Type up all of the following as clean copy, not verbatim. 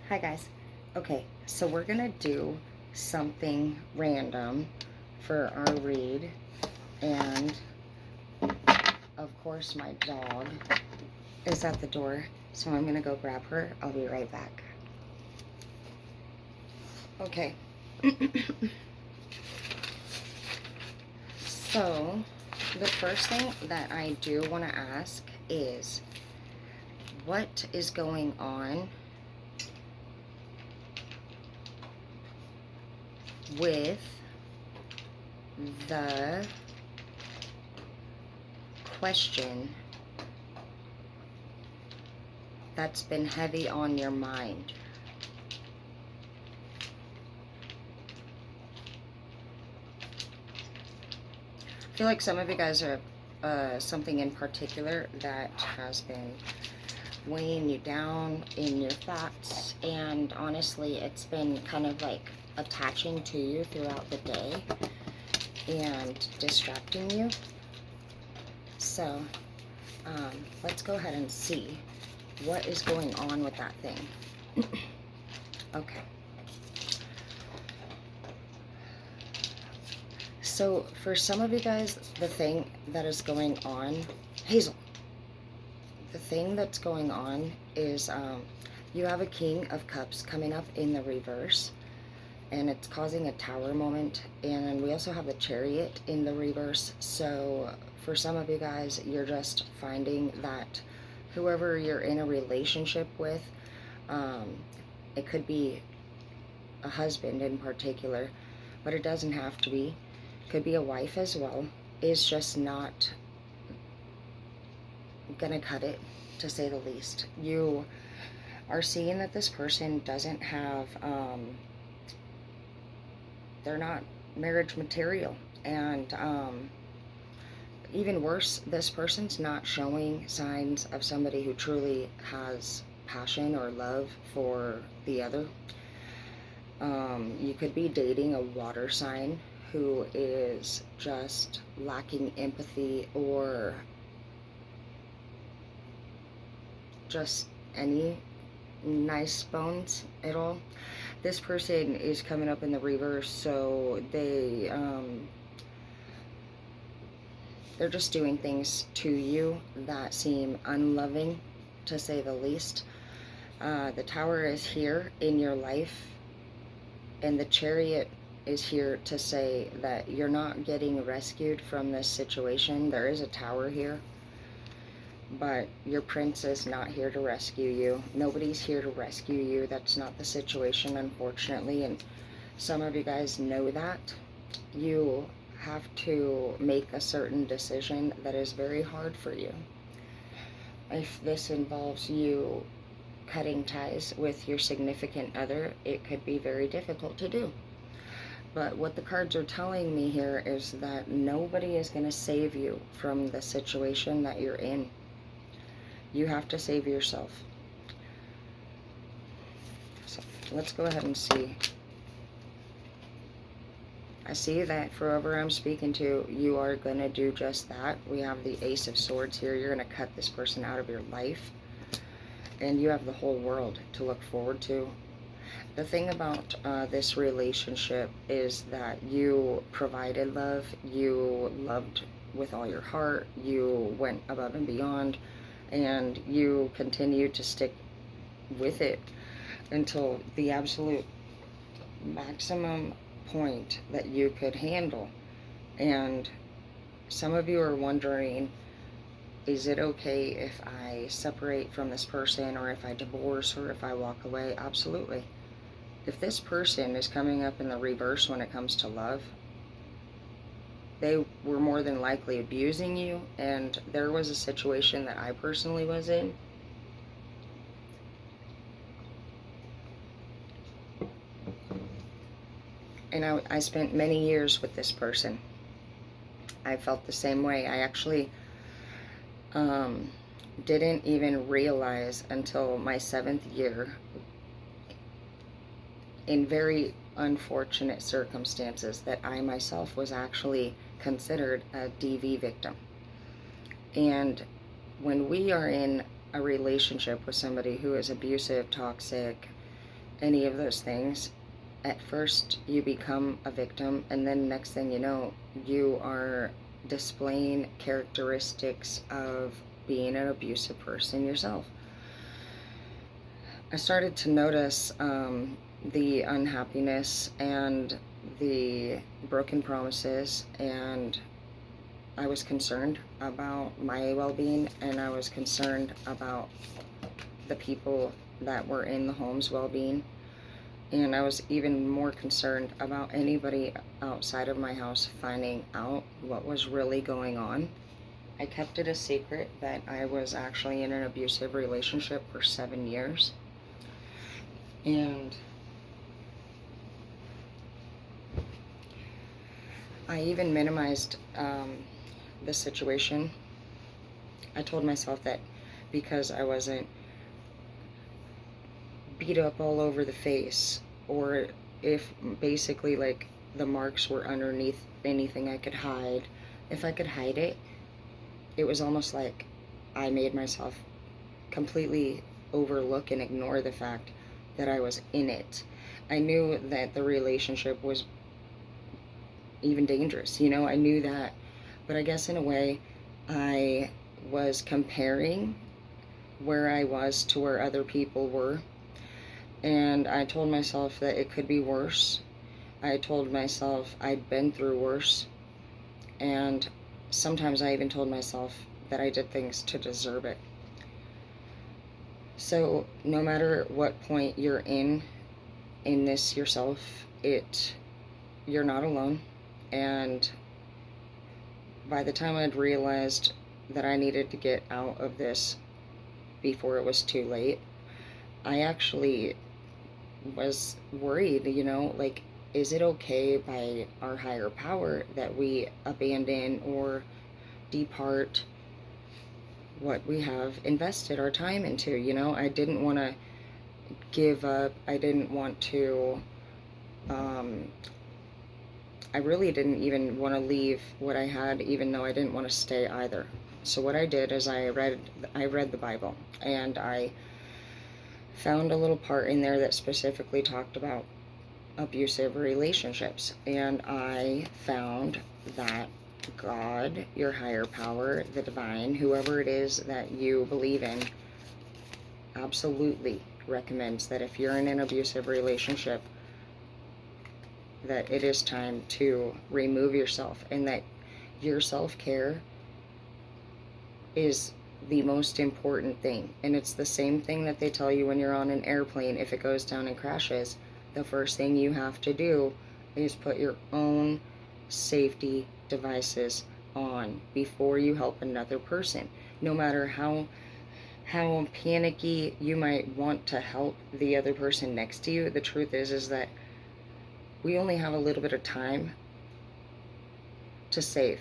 Hi guys. Okay, so we're gonna do something random for our read, and of course my dog is at the door, so I'm gonna go grab her. I'll be right back. Okay. So the first thing that I do want to ask is, what is going on with the question that's been heavy on your mind? I feel like some of you guys are something in particular that has been weighing you down in your thoughts, and honestly it's been kind of like attaching to you throughout the day and distracting you. So let's go ahead and see what is going on with that thing. Okay. So for some of you guys, the thing that is going on, Hazel, the thing that's going on is you have a King of Cups coming up in the reverse, and it's causing a Tower moment, and then we also have the Chariot in the reverse. So for some of you guys, you're just finding that whoever you're in a relationship with, it could be a husband in particular, but it doesn't have to be. Could be a wife as well, is just not gonna cut it, to say the least. You are seeing that this person doesn't have, they're not marriage material, and even worse, this person's not showing signs of somebody who truly has passion or love for the other. You could be dating a water sign who is just lacking empathy or just any nice bones at all. This person is coming up in the reverse, so they're just doing things to you that seem unloving, to say the least. The Tower is here in your life, and the Chariot is here to say that you're not getting rescued from this situation. There is a Tower here, but your prince is not here to rescue you. Nobody's here to rescue you. That's not the situation, unfortunately, and some of you guys know that. You have to make a certain decision that is very hard for you. If this involves you cutting ties with your significant other, it could be very difficult to do. But what the cards are telling me here is that nobody is going to save you from the situation that you're in. You have to save yourself. So let's go ahead and see. I see that for whoever I'm speaking to, you are going to do just that. We have the Ace of Swords here. You're going to cut this person out of your life, and you have the whole world to look forward to. The thing about this relationship is that you provided love, you loved with all your heart, you went above and beyond, and you continue to stick with it until the absolute maximum point that you could handle. And some of you are wondering, is it okay if I separate from this person, or if I divorce, or if I walk away? Absolutely. If this person is coming up in the reverse when it comes to love, they were more than likely abusing you, and there was a situation that I personally was in. And I spent many years with this person. I felt the same way. I actually didn't even realize until my 7th year, in very unfortunate circumstances, that I myself was actually considered a DV victim. And when we are in a relationship with somebody who is abusive, toxic, any of those things, at first you become a victim, and then next thing you know, you are displaying characteristics of being an abusive person yourself. I started to notice the unhappiness and the broken promises, and I was concerned about my well-being, and I was concerned about the people that were in the home's well-being, and I was even more concerned about anybody outside of my house finding out what was really going on. I kept it a secret that I was actually in an abusive relationship for 7 years. And I even minimized the situation. I told myself that because I wasn't beat up all over the face, or if basically like the marks were underneath anything I could hide, if I could hide it, it was almost like I made myself completely overlook and ignore the fact that I was in it. I knew that the relationship was even dangerous, you know, I knew that. But I guess in a way, I was comparing where I was to where other people were. And I told myself that it could be worse. I told myself I'd been through worse. And sometimes I even told myself that I did things to deserve it. So no matter what point you're in this yourself, you're not alone. And by the time I'd realized that I needed to get out of this before it was too late, I actually was worried, you know, like, is it okay by our higher power that we abandon or depart what we have invested our time into? You know, I didn't want to give up. I didn't want to, I really didn't even want to leave what I had, even though I didn't want to stay either. So what I did is I read the Bible, and I found a little part in there that specifically talked about abusive relationships, and I found that God, your higher power, the divine, whoever it is that you believe in, absolutely recommends that if you're in an abusive relationship, that it is time to remove yourself, and that your self-care is the most important thing. And it's the same thing that they tell you when you're on an airplane. If it goes down and crashes, the first thing you have to do is put your own safety devices on before you help another person. No matter how panicky you might want to help the other person next to you, the truth is that we only have a little bit of time to save.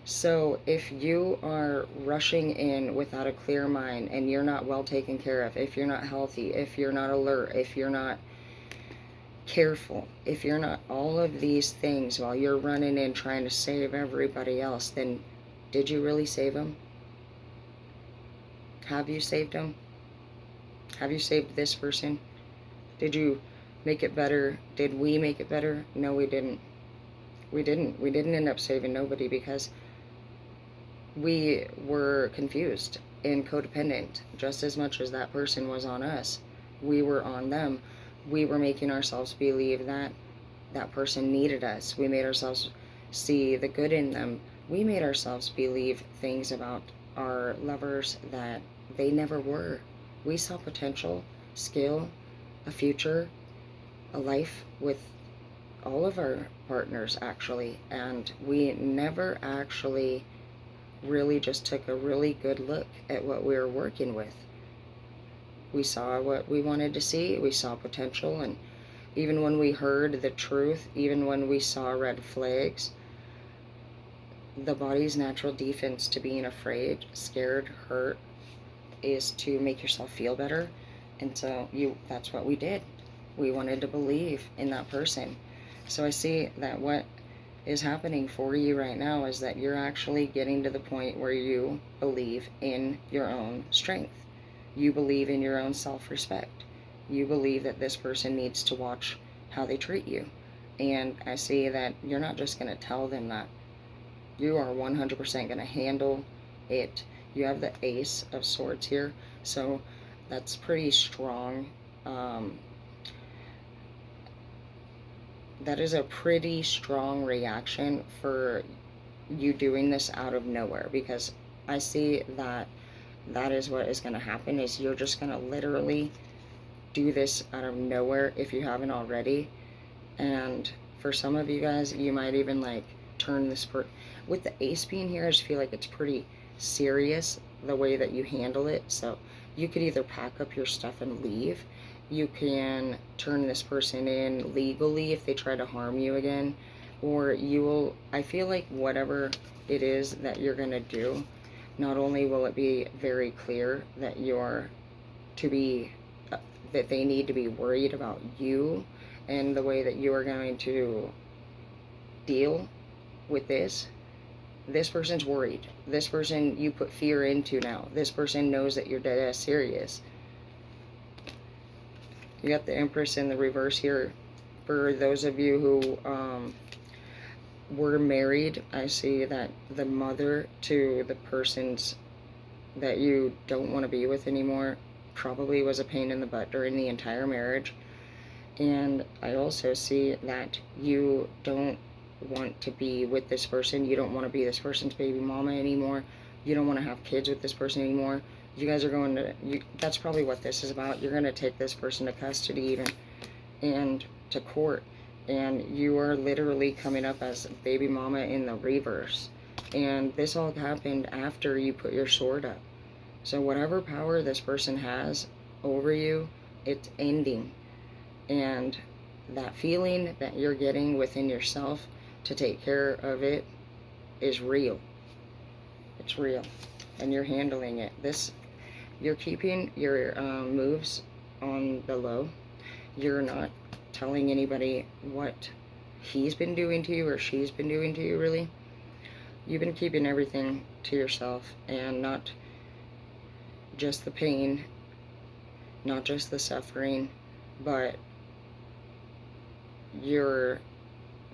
So if you are rushing in without a clear mind, and you're not well taken care of, if you're not healthy, if you're not alert, if you're not careful, if you're not all of these things while you're running in trying to save everybody else, then did you really save them? Have you saved them? Have you saved this person? Did you make it better? Did we make it better? No, we didn't. We didn't end up saving nobody, because we were confused and codependent just as much as that person was on us. We were on them. We were making ourselves believe that that person needed us. We made ourselves see the good in them. We made ourselves believe things about our lovers that they never were. We saw potential, skill, a future, a life with all of our partners, actually, and we never actually really just took a really good look at what we were working with. We saw what we wanted to see, we saw potential, and even when we heard the truth, even when we saw red flags, the body's natural defense to being afraid, scared, hurt, is to make yourself feel better. And so that's what we did. We wanted to believe in that person. So I see that what is happening for you right now is that you're actually getting to the point where you believe in your own strength. You believe in your own self-respect. You believe that this person needs to watch how they treat you. And I see that you're not just going to tell them that. You are 100% going to handle it. You have the Ace of Swords here, so that's pretty strong. That is a pretty strong reaction for you doing this out of nowhere, because I see that that is what is going to happen, is you're just going to literally do this out of nowhere if you haven't already. And for some of you guys, you might even like turn this with the Ace being here, I just feel like it's pretty serious the way that you handle it. So you could either pack up your stuff and leave. You can turn this person in legally if they try to harm you again, or you will, I feel like whatever it is that you're going to do, not only will it be very clear that you're to be, that they need to be worried about you and the way that you are going to deal with this. This person's worried. This person you put fear into now. This person knows that you're dead ass serious. You got the Empress in the reverse here. For those of you who were married, I see that the mother to the persons that you don't want to be with anymore probably was a pain in the butt during the entire marriage. And I also see that you don't want to be with this person. You don't want to be this person's baby mama anymore. You don't want to have kids with this person anymore. You guys are going to, that's probably what this is about. You're going to take this person to custody even, and to court. And you are literally coming up as baby mama in the reverse. And this all happened after you put your sword up. So whatever power this person has over you, it's ending. And that feeling that you're getting within yourself to take care of it is real. It's real. And you're handling it. You're keeping your moves on the low. You're not telling anybody what he's been doing to you or she's been doing to you, really. You've been keeping everything to yourself, and not just the pain, not just the suffering, but your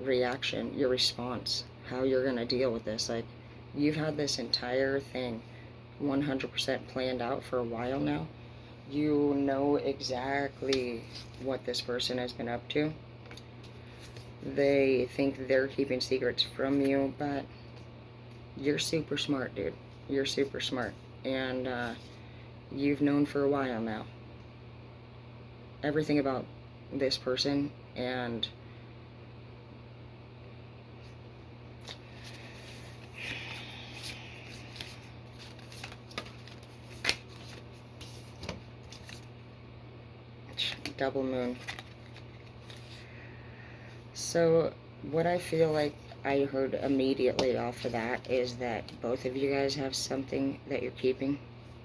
reaction, your response, how you're going to deal with this. Like, you've had this entire thing 100% planned out for a while now. You know exactly what this person has been up to. They think they're keeping secrets from you, but you're super smart, dude. You're super smart. And you've known for a while now everything about this person. And double moon. So what I feel like I heard immediately off of that is that both of you guys have something that you're keeping.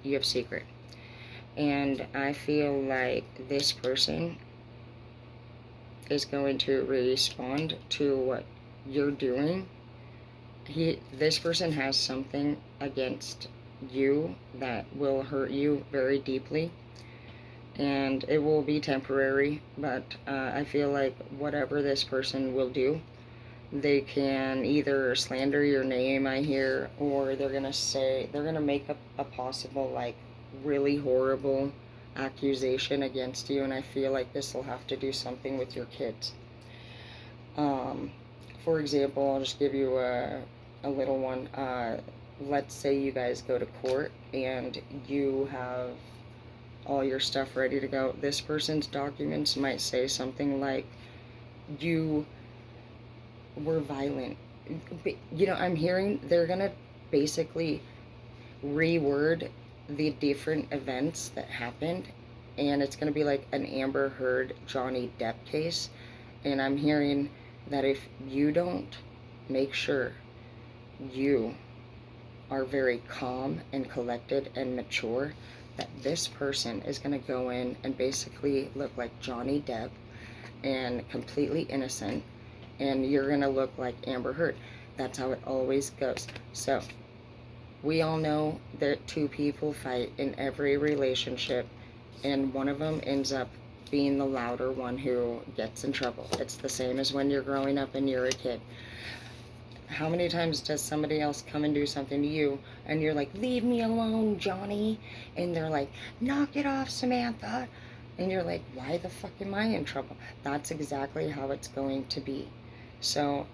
You have secret. And I feel like this person is going to respond to what you're doing. This person has something against you that will hurt you very deeply. And it will be temporary, but I feel like whatever this person will do, they can either slander your name, I hear, or they're gonna make up a possible, like, really horrible accusation against you. And I feel like this will have to do something with your kids. For example, I'll just give you a little one. Let's say you guys go to court and you have all your stuff ready to go. This person's documents might say something like, you were violent. You know, I'm hearing they're gonna basically reword the different events that happened, and it's gonna be like an Amber Heard Johnny Depp case. And I'm hearing that if you don't make sure you are very calm and collected and mature, that this person is going to go in and basically look like Johnny Depp and completely innocent, and you're going to look like Amber Heard. That's how it always goes. So we all know that two people fight in every relationship, and one of them ends up being the louder one who gets in trouble. It's the same as when you're growing up and you're a kid. How many times does somebody else come and do something to you and you're like, leave me alone, Johnny? And they're like, knock it off, Samantha. And you're like, why the fuck am I in trouble? That's exactly how it's going to be. So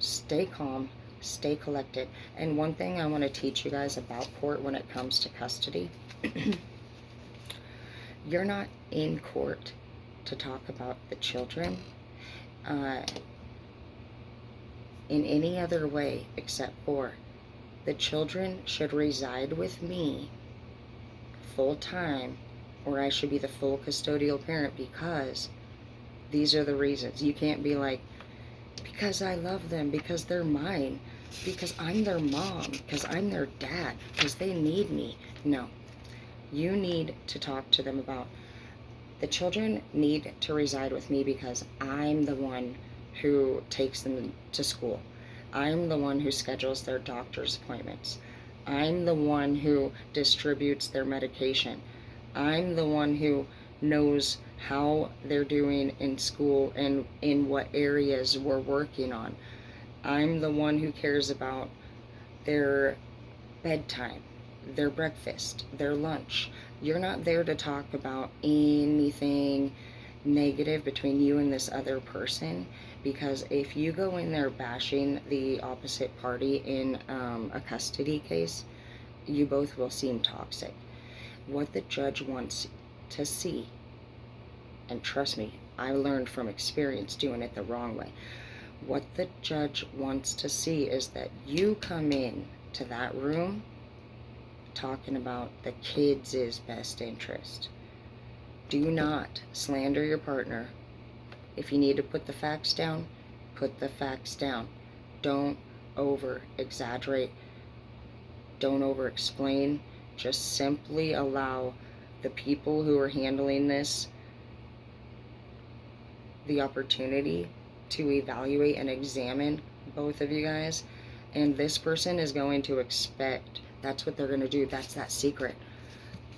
stay calm, stay collected. And one thing I want to teach you guys about court when it comes to custody, you're not in court to talk about the children in any other way except for the children should reside with me full time, or I should be the full custodial parent because these are the reasons. You can't be like, because I love them, because they're mine, because I'm their mom, because I'm their dad, because they need me. No. You need to talk to them about the children need to reside with me because I'm the one who takes them to school. I'm the one who schedules their doctor's appointments. I'm the one who distributes their medication. I'm the one who knows how they're doing in school and in what areas we're working on. I'm the one who cares about their bedtime, their breakfast, their lunch. You're not there to talk about anything negative between you and this other person, because if you go in there bashing the opposite party in a custody case, you both will seem toxic. What the judge wants to see, and trust me, I learned from experience doing it the wrong way, what the judge wants to see is that you come in to that room talking about the kids' best interest. Do not slander your partner. If you need to put the facts down, put the facts down. Don't over exaggerate. Don't over explain. Just simply allow the people who are handling this the opportunity to evaluate and examine both of you guys. And this person is going to expect, that's what they're going to do. That's that secret.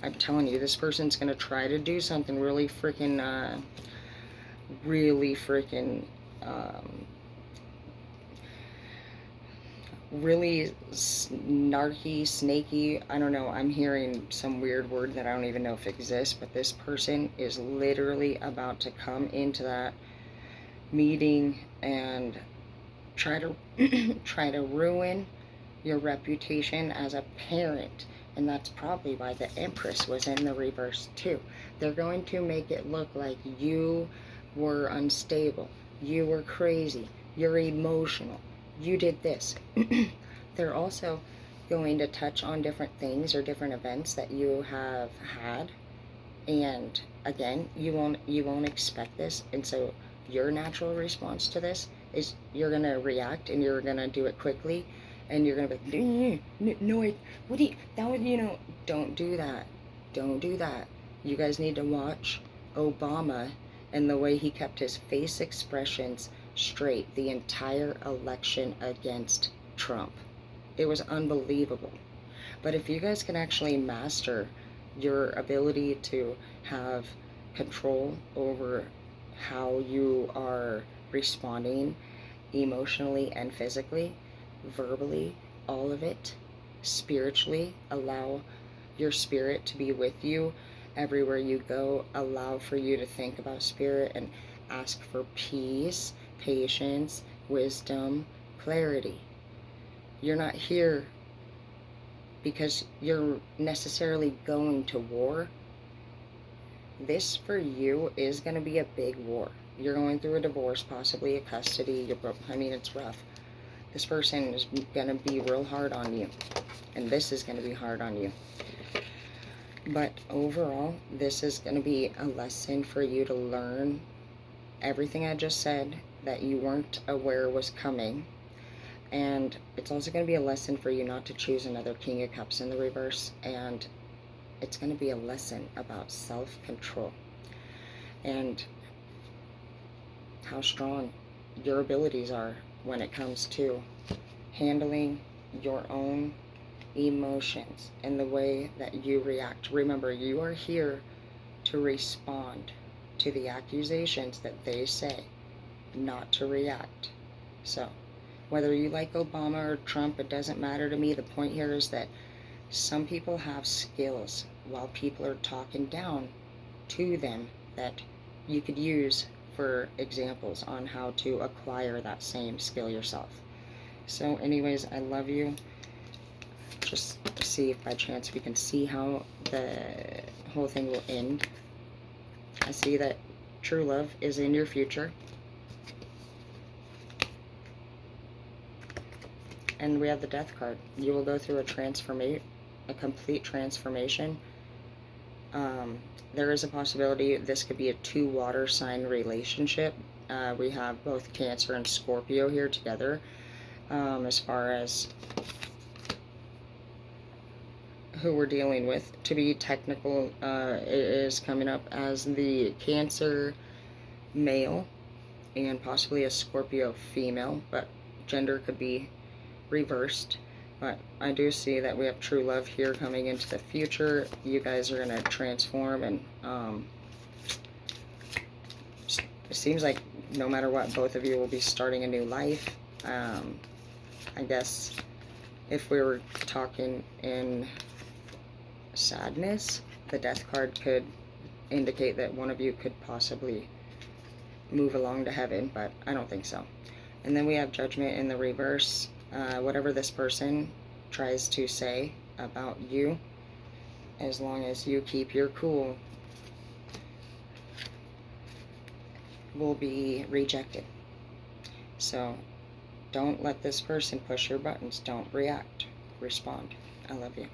I'm telling you, this person's going to try to do something really freaking, really snarky, snaky. I don't know. I'm hearing some weird word that I don't even know if it exists, but this person is literally about to come into that meeting and try to try to ruin your reputation as a parent. And that's probably why the Empress was in the reverse too. They're going to make it look like you were unstable, you were crazy, you're emotional, you did this. They're also going to touch on different things or different events that you have had, and again, you won't expect this, and so your natural response to this is you're gonna react and you're gonna do it quickly, and you're gonna be like, no, what do you, that would, don't do that. Don't do that. You guys need to watch Obama and the way he kept his face expressions straight the entire election against Trump. It was unbelievable. But if you guys can actually master your ability to have control over how you are responding emotionally and physically, verbally, all of it, spiritually, allow your spirit to be with you everywhere you go. Allow for you to think about spirit and ask for peace, patience, wisdom, clarity. You're not here because you're necessarily going to war. This for you is going to be a big war. You're going through a divorce, possibly a custody. It's rough. This person is going to be real hard on you, and this is going to be hard on you. But overall, this is going to be a lesson for you to learn everything I just said that you weren't aware was coming. And it's also going to be a lesson for you not to choose another King of Cups in the reverse. And it's going to be a lesson about self-control and how strong your abilities are when it comes to handling your own emotions and the way that you react. Remember, you are here to respond. to the accusations that they say, not to react. So, whether you like Obama or Trump, it doesn't matter to me. The point here is that some people have skills while people are talking down to them that you could use for examples on how to acquire that same skill yourself. So anyways, I love you. Just see if by chance we can see how the whole thing will end. I see that true love is in your future. And we have the Death card. You will go through a complete transformation. There is a possibility this could be a 2 water sign relationship. We have both Cancer and Scorpio here together. As far as who we're dealing with, to be technical, it is coming up as the Cancer male and possibly a Scorpio female, but gender could be reversed. But I do see that we have true love here coming into the future. You guys are going to transform, and it seems like no matter what, both of you will be starting a new life. I guess if we were talking in sadness, the Death card could indicate that one of you could possibly move along to heaven, but I don't think so. And then we have Judgment in the reverse. Whatever this person tries to say about you, as long as you keep your cool, will be rejected. So don't let this person push your buttons. Don't react. Respond. I love you.